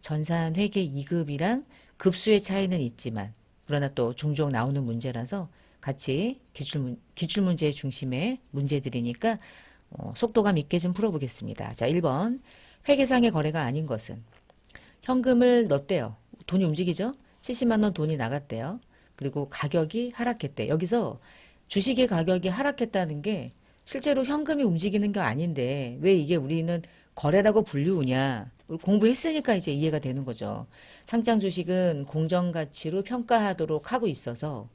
전산 회계 2급이랑 급수의 차이는 있지만 그러나 또 종종 나오는 문제라서 같이 기출문제 중심의 문제들이니까 속도감 있게 좀 풀어보겠습니다. 자, 1번. 회계상의 거래가 아닌 것은 현금을 넣었대요. 돈이 움직이죠? 70만 원 돈이 나갔대요. 그리고 가격이 하락했대. 여기서 주식의 가격이 하락했다는 게 실제로 현금이 움직이는 게 아닌데 왜 이게 우리는 거래라고 분류냐. 공부했으니까 이제 이해가 되는 거죠. 상장 주식은 공정가치로 평가하도록 하고 있어서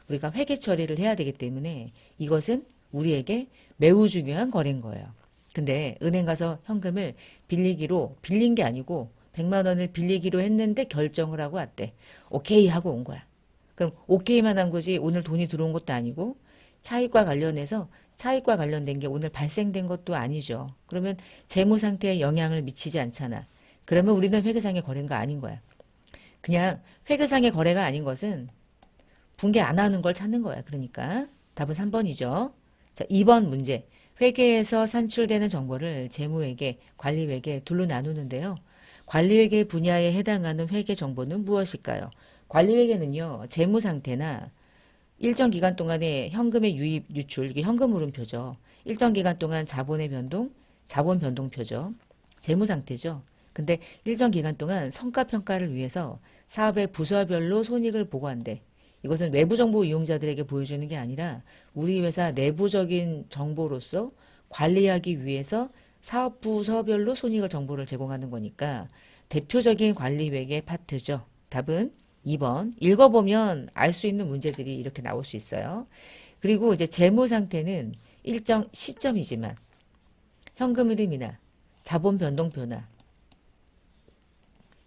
우리가 회계 처리를 해야 되기 때문에 이것은 우리에게 매우 중요한 거래인 거예요. 근데 은행 가서 현금을 빌리기로 빌린 게 아니고 100만 원을 빌리기로 했는데 결정을 하고 왔대. 오케이 하고 온 거야. 그럼 오케이만 한 거지 오늘 돈이 들어온 것도 아니고 차익과 관련해서 차익과 관련된 게 오늘 발생된 것도 아니죠. 그러면 재무 상태에 영향을 미치지 않잖아. 그러면 우리는 회계상의 거래가 아닌 거야. 그냥 회계상의 거래가 아닌 것은 붕괴 안 하는 걸 찾는 거야. 그러니까 답은 3번이죠. 자, 2번 문제. 회계에서 산출되는 정보를 재무회계, 관리회계 둘로 나누는데요. 관리회계 분야에 해당하는 회계 정보는 무엇일까요? 관리회계는요. 재무상태나 일정 기간 동안의 현금의 유입, 유출, 이게 현금 흐름표죠. 일정 기간 동안 자본의 변동, 자본 변동표죠. 재무상태죠. 근데 일정 기간 동안 성과평가를 위해서 사업의 부서별로 손익을 보고한대. 이것은 외부 정보 이용자들에게 보여주는 게 아니라 우리 회사 내부적인 정보로서 관리하기 위해서 사업 부서별로 손익을 정보를 제공하는 거니까 대표적인 관리회계 파트죠. 답은 2번. 읽어보면 알 수 있는 문제들이 이렇게 나올 수 있어요. 그리고 이제 재무 상태는 일정 시점이지만 현금 흐름이나 자본 변동표나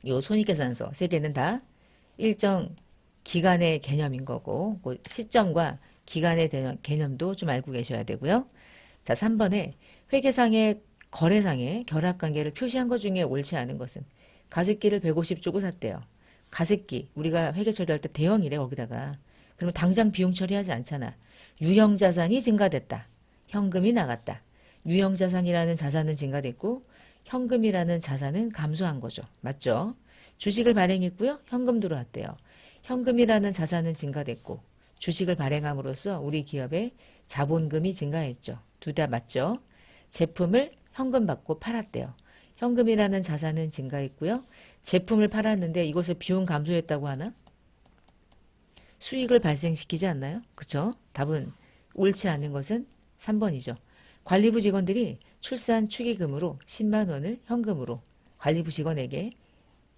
요 손익계산서 세 개는 다 일정 기간의 개념인 거고 그 시점과 기간의 개념도 좀 알고 계셔야 되고요. 자, 3번에 회계상의 거래상의 결합관계를 표시한 것 중에 옳지 않은 것은 가습기를 150 주고 샀대요. 가습기 우리가 회계 처리할 때 대형이래 거기다가. 그러면 당장 비용 처리하지 않잖아. 유형자산이 증가됐다. 현금이 나갔다. 유형자산이라는 자산은 증가됐고 현금이라는 자산은 감소한 거죠. 맞죠? 주식을 발행했고요. 현금 들어왔대요. 현금이라는 자산은 증가됐고 주식을 발행함으로써 우리 기업의 자본금이 증가했죠. 둘 다 맞죠? 제품을 현금 받고 팔았대요. 현금이라는 자산은 증가했고요. 제품을 팔았는데 이것을 비용 감소했다고 하나? 수익을 발생시키지 않나요? 그쵸? 답은 옳지 않은 것은 3번이죠. 관리부 직원들이 출산 축의금으로 10만 원을 현금으로 관리부 직원에게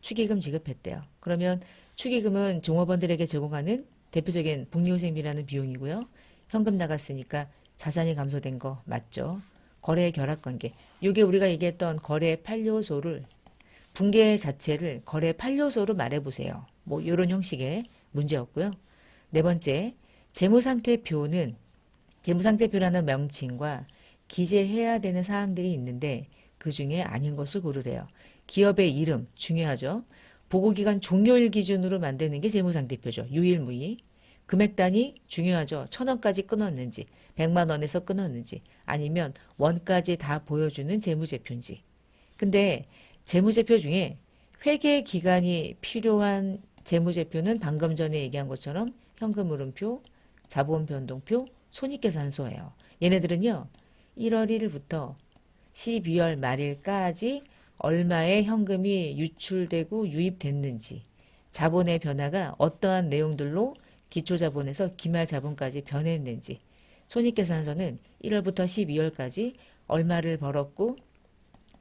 축의금 지급했대요. 그러면 축의금은 종업원들에게 제공하는 대표적인 복리후생비라는 비용이고요. 현금 나갔으니까 자산이 감소된 거 맞죠? 거래의 결합관계. 이게 우리가 얘기했던 거래 8요소를 붕괴 자체를 거래 8요소로 말해보세요. 뭐 이런 형식의 문제였고요. 네 번째, 재무상태표는 재무상태표라는 명칭과 기재해야 되는 사항들이 있는데 그 중에 아닌 것을 고르래요. 기업의 이름 중요하죠. 보고기간 종료일 기준으로 만드는 게 재무상태표죠. 유일무이. 금액 단위 중요하죠. 1,000원까지 끊었는지 100만 원에서 끊었는지 아니면 원까지 다 보여주는 재무제표인지. 근데 재무제표 중에 회계 기간이 필요한 재무제표는 방금 전에 얘기한 것처럼 현금흐름표, 자본변동표, 손익계산서예요. 얘네들은요. 1월 1일부터 12월 말일까지 얼마의 현금이 유출되고 유입됐는지 자본의 변화가 어떠한 내용들로 기초자본에서 기말자본까지 변했는지 손익계산서는 1월부터 12월까지 얼마를 벌었고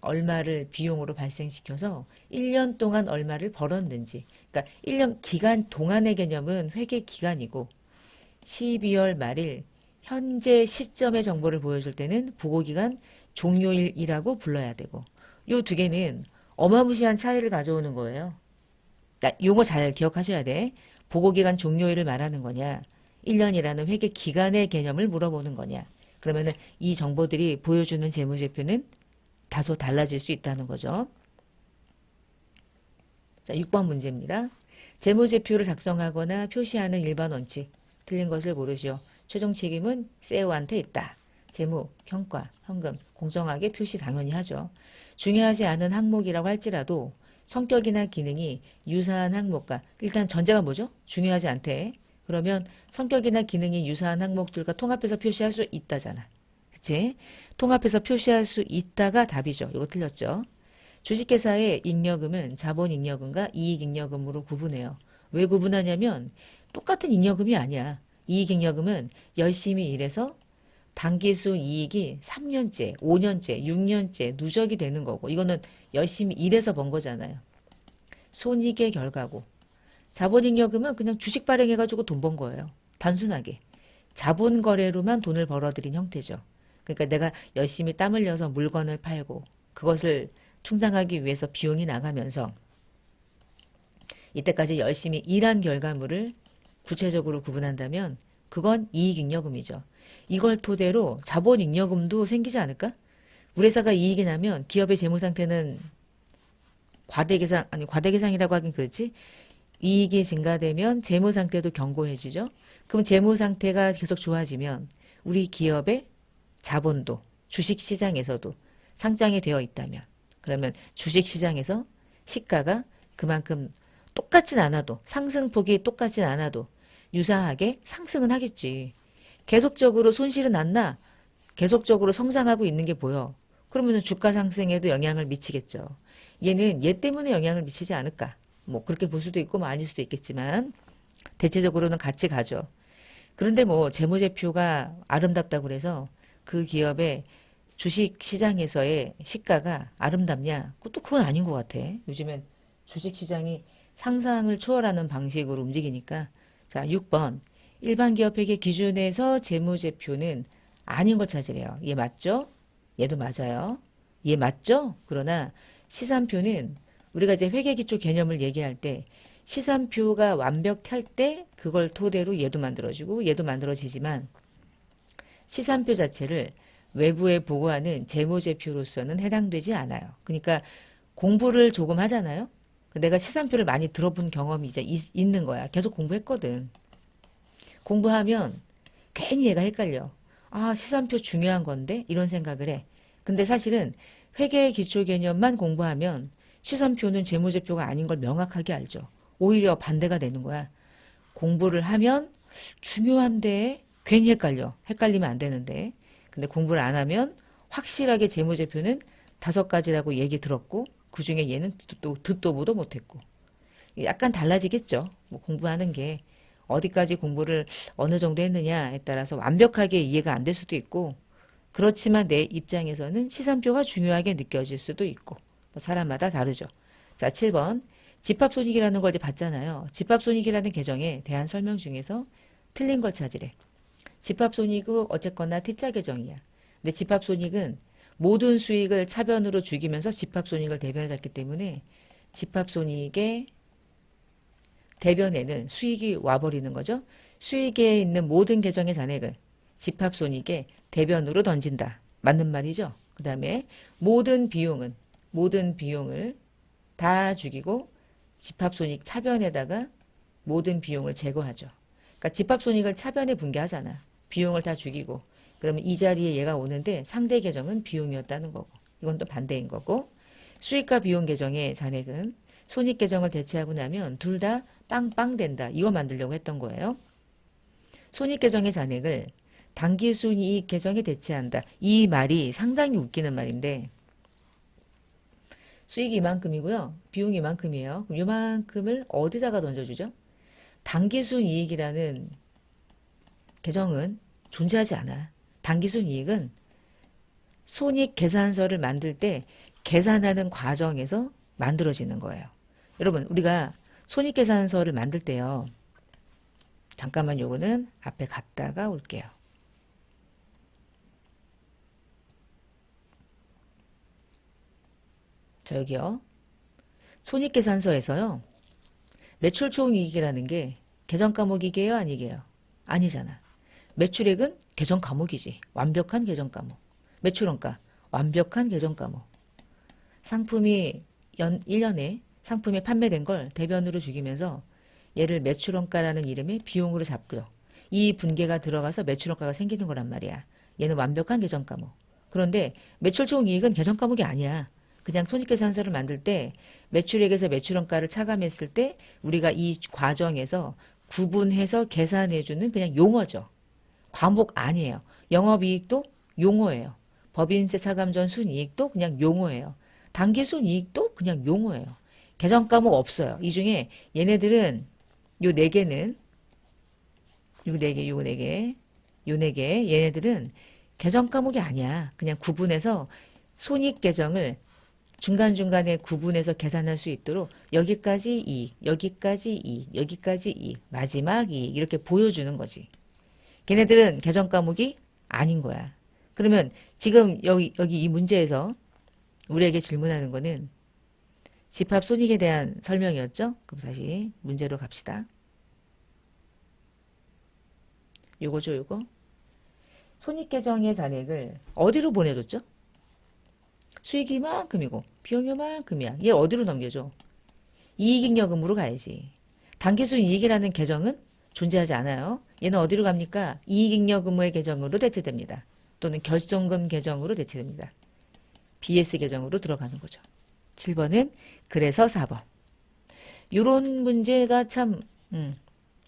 얼마를 비용으로 발생시켜서 1년 동안 얼마를 벌었는지 그러니까 1년 기간 동안의 개념은 회계 기간이고 12월 말일 현재 시점의 정보를 보여줄 때는 보고기간 종료일이라고 불러야 되고 요 두 개는 어마무시한 차이를 가져오는 거예요. 요거 잘 기억하셔야 돼. 보고기간 종료일을 말하는 거냐 1년이라는 회계 기간의 개념을 물어보는 거냐 그러면은 이 정보들이 보여주는 재무제표는 다소 달라질 수 있다는 거죠. 자, 6번 문제입니다. 재무제표를 작성하거나 표시하는 일반 원칙 틀린 것을 고르시오. 최종 책임은 세오한테 있다. 재무, 평가, 현금 공정하게 표시 당연히 하죠. 중요하지 않은 항목이라고 할지라도 성격이나 기능이 유사한 항목과 일단 전제가 뭐죠? 중요하지 않대. 그러면 성격이나 기능이 유사한 항목들과 통합해서 표시할 수 있다잖아. 그치? 통합해서 표시할 수 있다가 답이죠. 이거 틀렸죠? 주식회사의 잉여금은 자본잉여금과 이익잉여금으로 구분해요. 왜 구분하냐면 똑같은 잉여금이 아니야. 이익잉여금은 열심히 일해서 단기순 이익이 3년째, 5년째, 6년째 누적이 되는 거고 이거는 열심히 일해서 번 거잖아요. 손익의 결과고 자본잉여금은 그냥 주식 발행해가지고 돈 번 거예요. 단순하게. 자본 거래로만 돈을 벌어들인 형태죠. 그러니까 내가 열심히 땀 흘려서 물건을 팔고 그것을 충당하기 위해서 비용이 나가면서 이때까지 열심히 일한 결과물을 구체적으로 구분한다면 그건 이익잉여금이죠. 이걸 토대로 자본잉여금도 생기지 않을까? 우리 회사가 이익이 나면 기업의 재무상태는 과대계상, 아니 과대계상이라고 하긴 그렇지. 이익이 증가되면 재무상태도 견고해지죠. 그럼 재무상태가 계속 좋아지면 우리 기업의 자본도 주식시장에서도 상장이 되어 있다면 그러면 주식시장에서 시가가 그만큼 똑같진 않아도 상승폭이 똑같진 않아도 유사하게 상승은 하겠지. 계속적으로 손실은 안 나. 계속적으로 성장하고 있는 게 보여. 그러면 주가 상승에도 영향을 미치겠죠. 얘는 얘 때문에 영향을 미치지 않을까. 뭐 그렇게 볼 수도 있고 뭐 아닐 수도 있겠지만 대체적으로는 같이 가죠. 그런데 뭐 재무제표가 아름답다고 그래서 그 기업의 주식시장에서의 시가가 아름답냐? 그건 아닌 것 같아. 요즘엔 주식시장이 상상을 초월하는 방식으로 움직이니까. 자, 6번. 일반 기업회계 기준에서 재무제표는 아닌 걸 찾으래요. 얘 맞죠? 얘도 맞아요. 얘 맞죠? 그러나 시산표는 우리가 이제 회계기초 개념을 얘기할 때 시산표가 완벽할 때 그걸 토대로 얘도 만들어지고 얘도 만들어지지만 시산표 자체를 외부에 보고하는 재무제표로서는 해당되지 않아요. 그러니까 공부를 조금 하잖아요. 내가 시산표를 많이 들어본 경험이 이제 있는 거야. 계속 공부했거든. 공부하면 괜히 얘가 헷갈려. 아, 시산표 중요한 건데? 이런 생각을 해. 근데 사실은 회계 기초 개념만 공부하면 시산표는 재무제표가 아닌 걸 명확하게 알죠. 오히려 반대가 되는 거야. 공부를 하면 중요한데 괜히 헷갈려. 헷갈리면 안 되는데. 근데 공부를 안 하면 확실하게 재무제표는 5가지라고 얘기 들었고 그 중에 얘는 듣도 보도 못했고. 약간 달라지겠죠. 뭐 공부하는 게 어디까지 공부를 어느 정도 했느냐에 따라서 완벽하게 이해가 안 될 수도 있고 그렇지만 내 입장에서는 시산표가 중요하게 느껴질 수도 있고 뭐 사람마다 다르죠. 자, 7번. 집합손익이라는 걸 이제 봤잖아요. 집합손익이라는 개정에 대한 설명 중에서 틀린 걸 찾으래. 집합손익은 어쨌거나 T자 개정이야. 근데 집합손익은 모든 수익을 차변으로 죽이면서 집합손익을 대변해 놨기 때문에 집합손익의 대변에는 수익이 와버리는 거죠. 수익에 있는 모든 계정의 잔액을 집합손익의 대변으로 던진다. 맞는 말이죠. 그 다음에 모든 비용을 다 죽이고 집합손익 차변에다가 모든 비용을 제거하죠. 그러니까 집합손익을 차변에 분개하잖아. 비용을 다 죽이고 그러면 이 자리에 얘가 오는데 상대 계정은 비용이었다는 거고 이건 또 반대인 거고 수익과 비용 계정의 잔액은 손익 계정을 대체하고 나면 둘 다 빵빵 된다. 이거 만들려고 했던 거예요. 손익 계정의 잔액을 당기순이익 계정에 대체한다. 이 말이 상당히 웃기는 말인데 수익이 이만큼이고요. 비용이 이만큼이에요. 그럼 이만큼을 어디다가 던져주죠? 당기순이익이라는 계정은 존재하지 않아. 당기순이익은 손익계산서를 만들 때 계산하는 과정에서 만들어지는 거예요. 여러분 우리가 손익계산서를 만들 때요. 잠깐만 요거는 앞에 갔다가 올게요. 자 여기요. 손익계산서에서요. 매출총이익이라는 게 계정 과목이게요? 아니게요? 아니잖아. 매출액은 계정 과목이지. 완벽한 계정 과목. 매출원가 완벽한 계정 과목. 상품이 1년에 상품이 판매된 걸 대변으로 죽이면서 얘를 매출원가라는 이름의 비용으로 잡고요. 이 분계가 들어가서 매출원가가 생기는 거란 말이야. 얘는 완벽한 계정 과목. 그런데 매출총이익은 계정 과목이 아니야. 그냥 손익계산서를 만들 때 매출액에서 매출원가를 차감했을 때 우리가 이 과정에서 구분해서 계산해주는 그냥 용어죠. 과목 아니에요. 영업이익도 용어예요. 법인세 차감 전 순이익도 그냥 용어예요. 당기순이익도 그냥 용어예요. 계정 과목 없어요. 이 중에 얘네들은 요 네 개는 요 네 개, 요 네 개, 요 네 개 얘네들은 계정 과목이 아니야. 그냥 구분해서 손익 계정을 중간중간에 구분해서 계산할 수 있도록 여기까지 이익, 여기까지 이익, 여기까지 이익, 마지막 이익 이렇게 보여주는 거지. 걔네들은 계정 과목이 아닌 거야. 그러면 지금 여기 이 문제에서 우리에게 질문하는 거는 집합 손익에 대한 설명이었죠? 그럼 다시 문제로 갑시다. 요거죠, 요거. 손익계정의 잔액을 어디로 보내줬죠? 수익이 이만큼이고 비용이 이만큼이야. 얘 어디로 넘겨줘? 이익잉여금으로 가야지. 당기순이익이라는 계정은 존재하지 않아요. 얘는 어디로 갑니까? 이익잉여금의 계정으로 대체됩니다. 또는 결정금 계정으로 대체됩니다. BS 계정으로 들어가는 거죠. 7번은 그래서 4번. 요런 문제가 참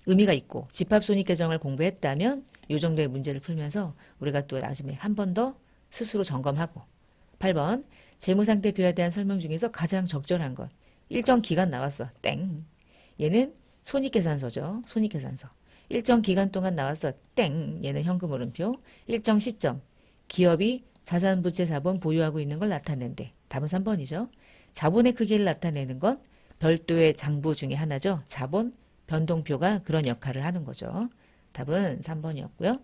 의미가 있고 집합손익 계정을 공부했다면 요 정도의 문제를 풀면서 우리가 또 나중에 한 번 더 스스로 점검하고 8번 재무상태표에 대한 설명 중에서 가장 적절한 것. 일정 기간 나왔어. 땡. 얘는 손익계산서죠. 손익계산서. 일정 기간 동안 나왔어. 땡. 얘는 현금흐름표. 일정 시점. 기업이 자산부채 자본 보유하고 있는 걸 나타낸대. 답은 3번이죠. 자본의 크기를 나타내는 건 별도의 장부 중에 하나죠. 자본 변동표가 그런 역할을 하는 거죠. 답은 3번이었고요.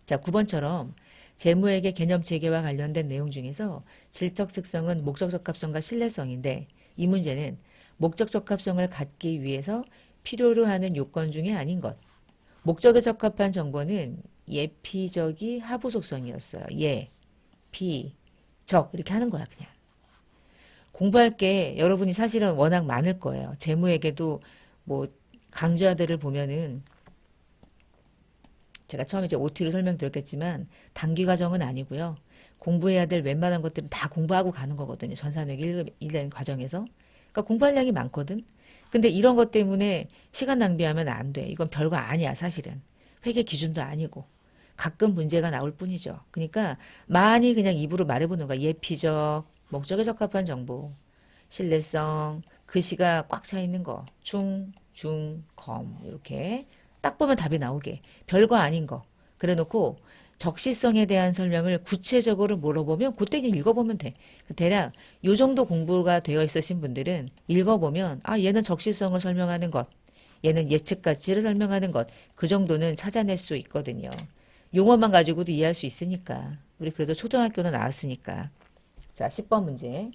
자, 9번처럼 재무회계 개념 체계와 관련된 내용 중에서 질적 특성은 목적 적합성과 신뢰성인데 이 문제는 목적 적합성을 갖기 위해서 필요로 하는 요건 중에 아닌 것. 목적에 적합한 정보는 예피적이 하부 속성이었어요. 예, 피, 적 이렇게 하는 거야 그냥. 공부할 게 여러분이 사실은 워낙 많을 거예요. 재무회계도 뭐 강좌들을 보면은 제가 처음에 이제 OT로 설명드렸겠지만 단기 과정은 아니고요. 공부해야 될 웬만한 것들은 다 공부하고 가는 거거든요. 전산회계 1급 1년 과정에서. 그러니까 공부할 양이 많거든. 근데 이런 것 때문에 시간 낭비하면 안 돼. 이건 별거 아니야 사실은. 회계 기준도 아니고. 가끔 문제가 나올 뿐이죠. 그러니까 많이 그냥 입으로 말해보는 거야. 예피적, 목적에 적합한 정보, 신뢰성, 글씨가 꽉 차 있는 거, 중, 검 이렇게 딱 보면 답이 나오게. 별거 아닌 거. 그래 놓고 적시성에 대한 설명을 구체적으로 물어보면 그때 읽어보면 돼. 대략 요 정도 공부가 되어 있으신 분들은 읽어보면 아 얘는 적시성을 설명하는 것, 얘는 예측 가치를 설명하는 것, 그 정도는 찾아낼 수 있거든요. 용어만 가지고도 이해할 수 있으니까. 우리 그래도 초등학교는 나왔으니까. 자, 10번 문제.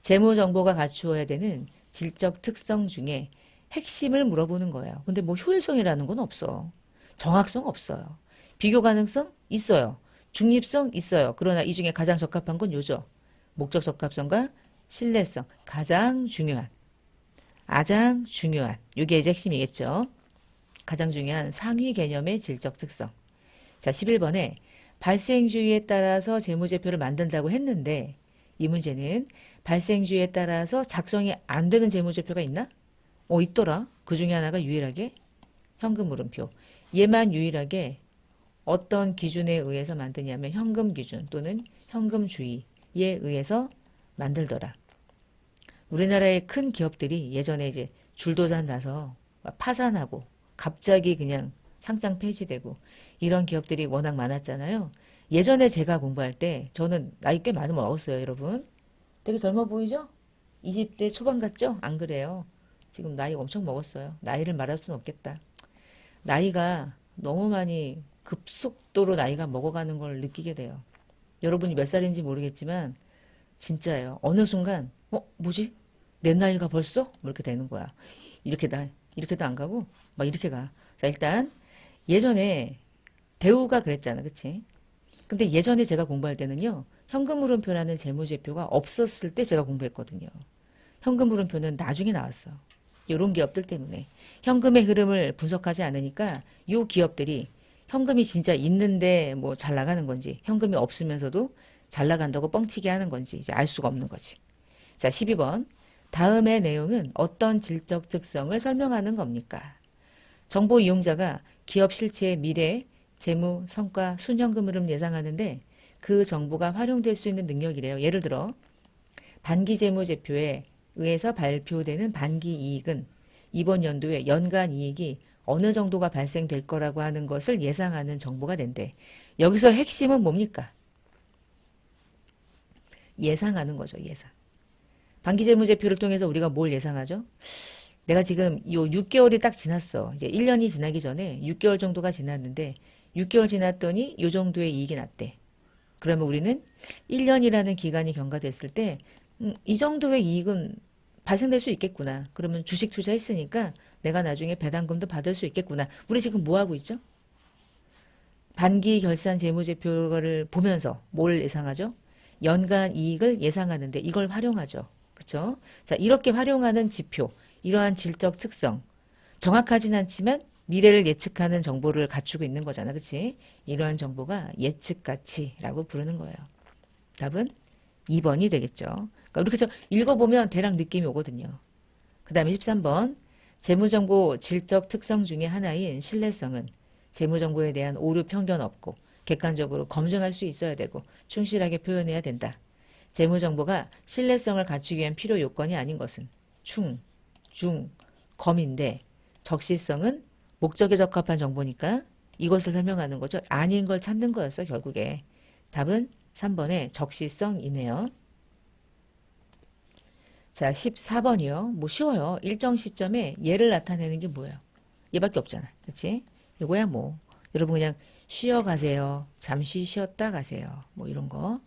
재무 정보가 갖추어야 되는 질적 특성 중에 핵심을 물어보는 거예요. 근데 뭐 효율성이라는 건 없어. 정확성 없어요. 비교 가능성 있어요. 중립성 있어요. 그러나 이 중에 가장 적합한 건 요죠. 목적 적합성과 신뢰성. 가장 중요한. 이게 이제 핵심이겠죠. 가장 중요한 상위 개념의 질적 특성. 자, 11번에 발생주의에 따라서 재무제표를 만든다고 했는데 이 문제는 발생주의에 따라서 작성이 안 되는 재무제표가 있나? 있더라. 그 중에 하나가 유일하게 현금흐름표. 얘만 유일하게 어떤 기준에 의해서 만드냐면 현금 기준 또는 현금주의에 의해서 만들더라. 우리나라의 큰 기업들이 예전에 이제 줄도산 나서 파산하고 갑자기 그냥 상장 폐지되고 이런 기업들이 워낙 많았잖아요. 예전에 제가 공부할 때 저는 나이 꽤 많이 먹었어요, 여러분. 되게 젊어 보이죠? 20대 초반 같죠? 안 그래요. 지금 나이 엄청 먹었어요. 나이를 말할 수는 없겠다. 나이가 너무 많이 급속도로 나이가 먹어가는 걸 느끼게 돼요. 여러분이 몇 살인지 모르겠지만 진짜예요. 어느 순간 뭐지? 내 나이가 벌써? 뭐 이렇게 되는 거야. 이렇게도 안 가고 막 이렇게 가. 자, 일단 예전에 대우가 그랬잖아. 그치? 근데 예전에 제가 공부할 때는요. 현금흐름표라는 재무제표가 없었을 때 제가 공부했거든요. 현금흐름표는 나중에 나왔어. 이런 기업들 때문에. 현금의 흐름을 분석하지 않으니까 이 기업들이 현금이 진짜 있는데 뭐 잘 나가는 건지 현금이 없으면서도 잘 나간다고 뻥치게 하는 건지 이제 알 수가 없는 거지. 자, 12번. 다음의 내용은 어떤 질적 특성을 설명하는 겁니까? 정보 이용자가 기업 실체의 미래, 재무, 성과, 순현금 흐름 예상하는데 그 정보가 활용될 수 있는 능력이래요. 예를 들어 반기재무제표에 의해서 발표되는 반기 이익은 이번 연도에 연간 이익이 어느 정도가 발생될 거라고 하는 것을 예상하는 정보가 된대. 여기서 핵심은 뭡니까? 예상하는 거죠. 예상. 반기재무제표를 통해서 우리가 뭘 예상하죠? 내가 지금 요 6개월이 딱 지났어. 이제 1년이 지나기 전에 6개월 정도가 지났는데 6개월 지났더니 요 정도의 이익이 났대. 그러면 우리는 1년이라는 기간이 경과됐을 때 이 정도의 이익은 발생될 수 있겠구나. 그러면 주식 투자했으니까 내가 나중에 배당금도 받을 수 있겠구나. 우리 지금 뭐 하고 있죠? 반기 결산 재무제표를 보면서 뭘 예상하죠? 연간 이익을 예상하는데 이걸 활용하죠. 그렇죠? 자, 이렇게 활용하는 지표, 이러한 질적 특성, 정확하진 않지만 미래를 예측하는 정보를 갖추고 있는 거잖아. 그치? 이러한 정보가 예측 가치라고 부르는 거예요. 답은 2번이 되겠죠. 그러니까 이렇게 해서 읽어보면 대략 느낌이 오거든요. 그 다음에 13번. 재무정보 질적 특성 중에 하나인 신뢰성은 재무정보에 대한 오류 편견 없고 객관적으로 검증할 수 있어야 되고 충실하게 표현해야 된다. 재무정보가 신뢰성을 갖추기 위한 필요 요건이 아닌 것은 충, 중, 검인데 적시성은 목적에 적합한 정보니까 이것을 설명하는 거죠. 아닌 걸 찾는 거였어 결국에. 답은 3번의 적시성이네요. 자, 14번이요. 뭐 쉬워요. 일정 시점에 얘를 나타내는 게 뭐예요? 얘밖에 없잖아. 그치? 요거야 뭐. 여러분 그냥 쉬어가세요. 잠시 쉬었다 가세요. 뭐 이런 거.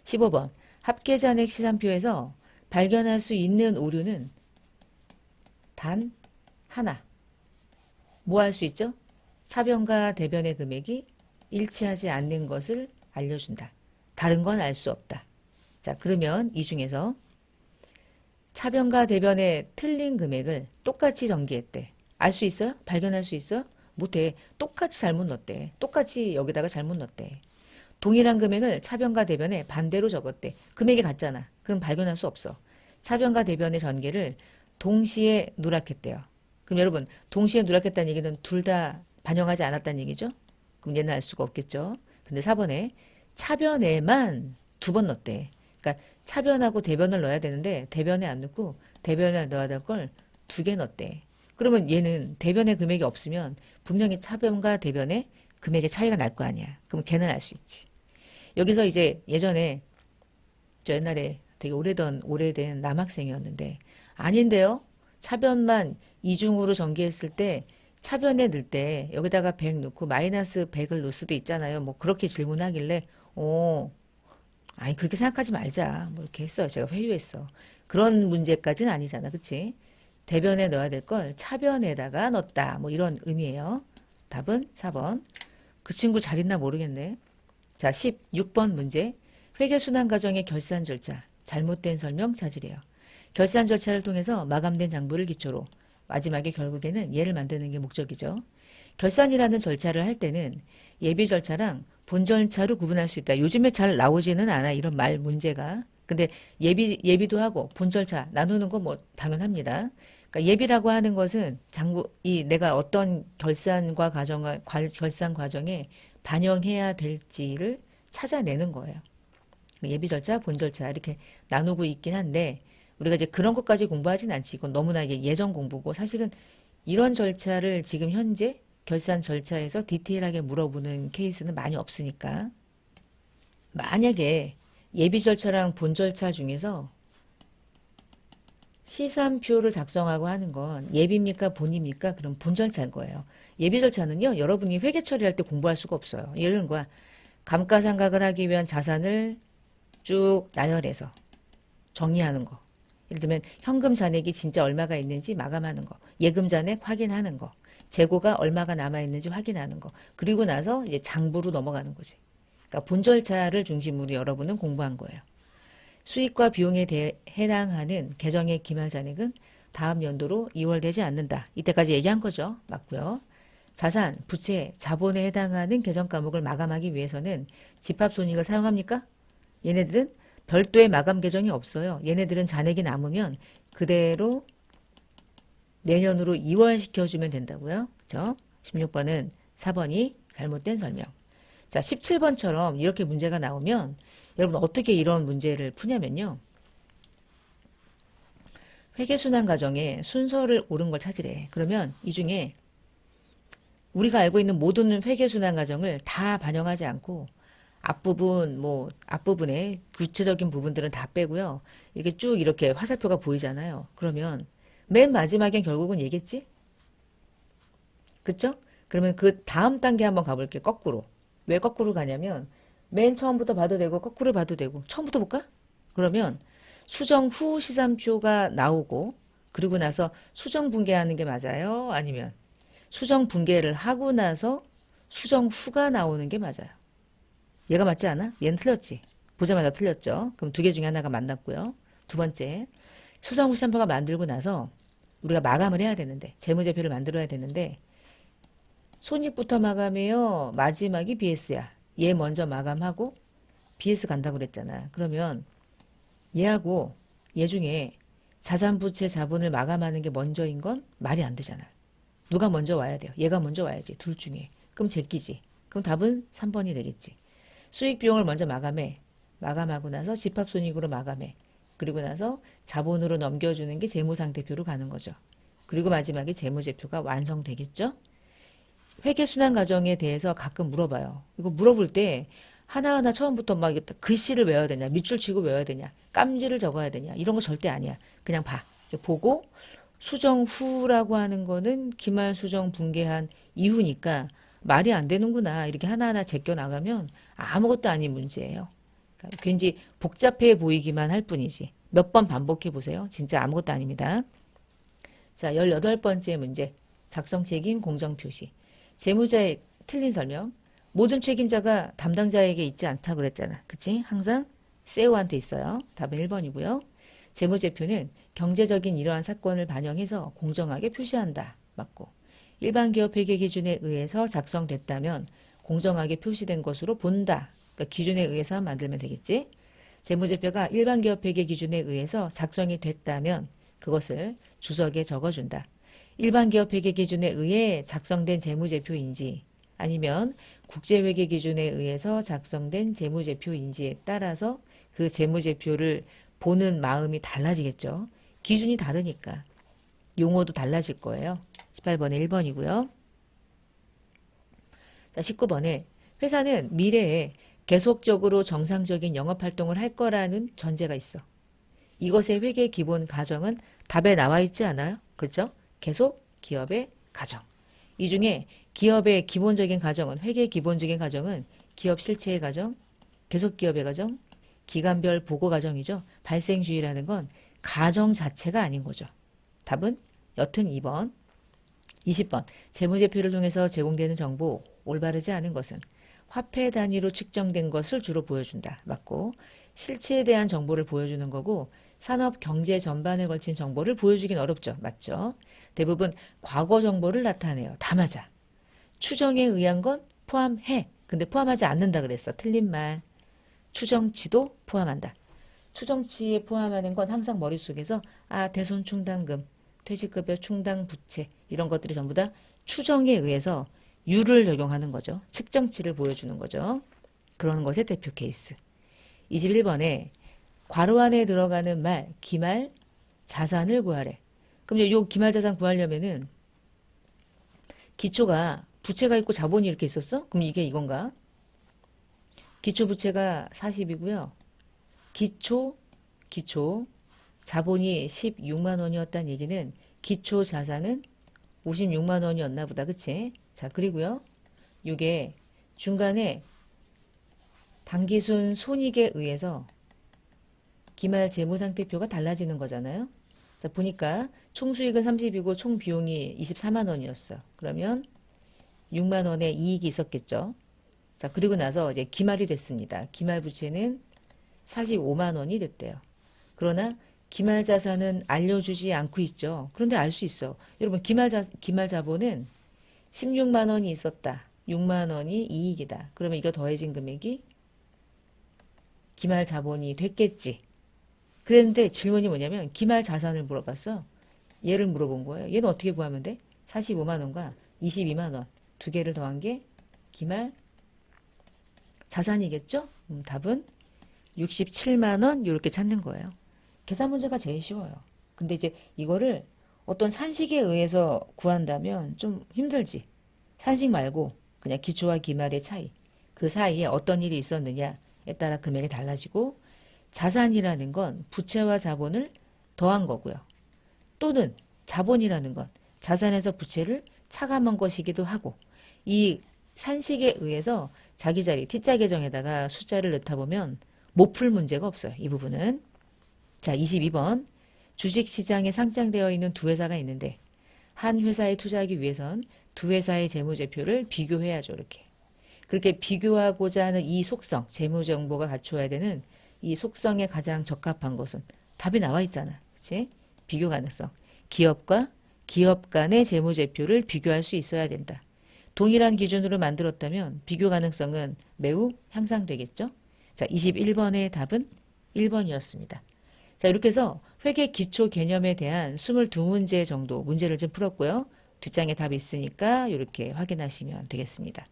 15번. 합계잔액 시산표에서 발견할 수 있는 오류는 단 하나. 뭐 할 수 있죠? 차변과 대변의 금액이 일치하지 않는 것을 알려준다. 다른 건 알 수 없다. 자, 그러면 이 중에서 차변과 대변의 틀린 금액을 똑같이 전개했대. 알 수 있어요? 발견할 수 있어요? 못해. 똑같이 잘못 넣었대. 똑같이 여기다가 잘못 넣었대. 동일한 금액을 차변과 대변에 반대로 적었대. 금액이 같잖아. 그럼 발견할 수 없어. 차변과 대변의 전개를 동시에 누락했대요. 그럼 여러분 동시에 누락했다는 얘기는 둘 다 반영하지 않았다는 얘기죠? 그럼 얘는 알 수가 없겠죠. 근데 4번에 차변에만 2번 넣었대. 그러니까 차변하고 대변을 넣어야 되는데 대변에 안 넣고 대변에 넣어야 될 걸 2개 넣었대. 그러면 얘는 대변의 금액이 없으면 분명히 차변과 대변의 금액의 차이가 날 거 아니야. 그럼 걔는 알 수 있지. 여기서 이제 예전에 저 옛날에 되게 오래된 남학생이었는데 아닌데요. 차변만 이중으로 전개했을 때 차변에 넣을 때 여기다가 100 넣고 마이너스 100을 넣을 수도 있잖아요. 뭐 그렇게 질문하길래 아니 그렇게 생각하지 말자. 뭐 이렇게 했어요. 제가 회유했어. 그런 문제까지는 아니잖아. 그치? 대변에 넣어야 될 걸 차변에다가 넣었다. 뭐 이런 의미예요. 답은 4번. 그 친구 잘 있나 모르겠네. 자, 16번 문제. 회계순환 과정의 결산 절차. 잘못된 설명 찾으래요. 결산 절차를 통해서 마감된 장부를 기초로 마지막에 결국에는 얘를 만드는 게 목적이죠. 결산이라는 절차를 할 때는 예비 절차랑 본 절차로 구분할 수 있다. 요즘에 잘 나오지는 않아. 이런 말 문제가. 근데 예비도 하고 본 절차 나누는 거 뭐 당연합니다. 그러니까 예비라고 하는 것은 내가 어떤 결산 과정에 반영해야 될지를 찾아내는 거예요. 예비 절차, 본 절차 이렇게 나누고 있긴 한데 우리가 이제 그런 것까지 공부하진 않지. 이건 너무나 예전 공부고 사실은 이런 절차를 지금 현재 결산 절차에서 디테일하게 물어보는 케이스는 많이 없으니까 만약에 예비 절차랑 본 절차 중에서 시산표를 작성하고 하는 건 예비입니까? 본입니까? 그럼 본 절차인 거예요. 예비 절차는요. 여러분이 회계 처리할 때 공부할 수가 없어요. 예를 들은 거야. 감가상각을 하기 위한 자산을 쭉 나열해서 정리하는 거. 예를 들면 현금 잔액이 진짜 얼마가 있는지 마감하는 거. 예금 잔액 확인하는 거. 재고가 얼마가 남아있는지 확인하는 거. 그리고 나서 이제 장부로 넘어가는 거지. 그러니까 본 절차를 중심으로 여러분은 공부한 거예요. 수익과 비용에 해당하는 계정의 기말 잔액은 다음 연도로 이월되지 않는다. 이때까지 얘기한 거죠. 맞고요. 자산, 부채, 자본에 해당하는 계정 과목을 마감하기 위해서는 집합손익을 사용합니까? 얘네들은 별도의 마감 계정이 없어요. 얘네들은 잔액이 남으면 그대로 내년으로 이월시켜주면 된다고요. 그죠? 16번은 4번이 잘못된 설명. 자, 17번처럼 이렇게 문제가 나오면 여러분 어떻게 이런 문제를 푸냐면요. 회계순환 과정에 순서를 옳은 걸 찾으래. 그러면 이 중에 우리가 알고 있는 모든 회계순환 과정을 다 반영하지 않고 앞부분, 앞부분에 구체적인 부분들은 다 빼고요. 이렇게 쭉 이렇게 화살표가 보이잖아요. 그러면 맨 마지막엔 결국은 얘겠지? 그쵸? 그러면 그 다음 단계 한번 가볼게요. 거꾸로. 왜 거꾸로 가냐면 맨 처음부터 봐도 되고 거꾸로 봐도 되고 처음부터 볼까? 그러면 수정 후 시산표가 나오고 그리고 나서 수정 분계하는 게 맞아요? 아니면 수정 분계를 하고 나서 수정 후가 나오는 게 맞아요? 얘가 맞지 않아? 얘는 틀렸지. 보자마자 틀렸죠. 그럼 두 개 중에 하나가 맞났고요. 두 번째, 수정 후 시산표가 만들고 나서 우리가 마감을 해야 되는데 재무제표를 만들어야 되는데 손익부터 마감해요. 마지막이 BS야. 얘 먼저 마감하고 BS 간다고 그랬잖아. 그러면 얘하고 얘 중에 자산부채 자본을 마감하는 게 먼저인 건 말이 안 되잖아. 누가 먼저 와야 돼요? 얘가 먼저 와야지. 둘 중에. 그럼 제끼지. 그럼 답은 3번이 되겠지. 수익 비용을 먼저 마감해. 마감하고 나서 집합손익으로 마감해. 그리고 나서 자본으로 넘겨주는 게 재무상태표로 가는 거죠. 그리고 마지막에 재무제표가 완성되겠죠? 회계순환 과정에 대해서 가끔 물어봐요. 이거 물어볼 때 하나하나 처음부터 막 글씨를 외워야 되냐, 밑줄 치고 외워야 되냐, 깜지를 적어야 되냐, 이런 거 절대 아니야. 그냥 봐. 보고 수정 후라고 하는 거는 기말 수정 분계한 이후니까 말이 안 되는구나. 이렇게 하나하나 제껴 나가면 아무것도 아닌 문제예요. 그러니까 괜히 복잡해 보이기만 할 뿐이지. 몇 번 반복해 보세요. 진짜 아무것도 아닙니다. 자, 18번째 문제. 작성 책임 공정 표시. 재무자의 틀린 설명. 모든 책임자가 담당자에게 있지 않다고 그랬잖아. 그치? 항상 CEO한테 있어요. 답은 1번이고요. 재무제표는 경제적인 이러한 사건을 반영해서 공정하게 표시한다. 맞고. 일반 기업 회계 기준에 의해서 작성됐다면 공정하게 표시된 것으로 본다. 그러니까 기준에 의해서 만들면 되겠지. 재무제표가 일반 기업 회계 기준에 의해서 작성이 됐다면 그것을 주석에 적어준다. 일반 기업 회계 기준에 의해 작성된 재무제표인지 아니면 국제회계 기준에 의해서 작성된 재무제표인지에 따라서 그 재무제표를 보는 마음이 달라지겠죠. 기준이 다르니까 용어도 달라질 거예요. 18번에 1번이고요. 19번에 회사는 미래에 계속적으로 정상적인 영업활동을 할 거라는 전제가 있어. 이것의 회계 기본 가정은 답에 나와 있지 않아요? 그렇죠? 계속 기업의 가정. 이 중에 기업의 기본적인 가정은 회계 기본적인 가정은 기업 실체의 가정, 계속 기업의 가정, 기간별 보고 가정이죠. 발생주의라는 건 가정 자체가 아닌 거죠. 답은 여튼 2번. 20번. 재무제표를 통해서 제공되는 정보 올바르지 않은 것은 화폐 단위로 측정된 것을 주로 보여준다. 맞고 실체에 대한 정보를 보여주는 거고 산업 경제 전반에 걸친 정보를 보여주긴 어렵죠. 맞죠? 대부분 과거 정보를 나타내요. 다 맞아. 추정에 의한 건 포함해. 근데 포함하지 않는다 그랬어. 틀린 말. 추정치도 포함한다. 추정치에 포함하는 건 항상 머릿속에서 대손 충당금, 퇴직급여 충당 부채 이런 것들이 전부 다 추정에 의해서 유를 적용하는 거죠. 측정치를 보여주는 거죠. 그런 것의 대표 케이스. 21번에 괄호 안에 들어가는 말, 기말 자산을 구하래. 그럼 요 기말 자산 구하려면은 기초가 부채가 있고 자본이 이렇게 있었어? 그럼 이게 이건가? 기초 부채가 40이고요. 기초 자본이 16만 원이었다는 얘기는 기초 자산은 56만 원이었나 보다. 그치? 자, 그리고요. 이게 중간에 당기순 손익에 의해서 기말 재무상태표가 달라지는 거잖아요. 자, 보니까 총수익은 30이고 총 비용이 24만 원이었어. 그러면 6만 원의 이익이 있었겠죠. 자, 그리고 나서 이제 기말이 됐습니다. 기말 부채는 45만 원이 됐대요. 그러나 기말 자산은 알려주지 않고 있죠. 그런데 알 수 있어. 여러분, 기말 자본은 16만 원이 있었다. 6만 원이 이익이다. 그러면 이거 더해진 금액이 기말 자본이 됐겠지. 그랬는데 질문이 뭐냐면 기말 자산을 물어봤어. 얘를 물어본 거예요. 얘는 어떻게 구하면 돼? 45만 원과 22만 원 두 개를 더한 게 기말 자산이겠죠? 답은 67만 원 이렇게 찾는 거예요. 계산 문제가 제일 쉬워요. 근데 이제 이거를 어떤 산식에 의해서 구한다면 좀 힘들지. 산식 말고 그냥 기초와 기말의 차이. 그 사이에 어떤 일이 있었느냐에 따라 금액이 달라지고 자산이라는 건 부채와 자본을 더한 거고요. 또는 자본이라는 건 자산에서 부채를 차감한 것이기도 하고 이 산식에 의해서 자기 자리 T자 계정에다가 숫자를 넣다 보면 못 풀 문제가 없어요. 이 부분은. 자, 22번. 주식시장에 상장되어 있는 두 회사가 있는데 한 회사에 투자하기 위해선 두 회사의 재무제표를 비교해야죠. 이렇게. 그렇게 비교하고자 하는 이 속성, 재무정보가 갖추어야 되는 이 속성에 가장 적합한 것은 답이 나와 있잖아. 그치? 비교 가능성. 기업과 기업 간의 재무제표를 비교할 수 있어야 된다. 동일한 기준으로 만들었다면 비교 가능성은 매우 향상되겠죠? 자, 21번의 답은 1번이었습니다. 자, 이렇게 해서 회계 기초 개념에 대한 22문제 정도 문제를 좀 풀었고요. 뒷장에 답이 있으니까 이렇게 확인하시면 되겠습니다.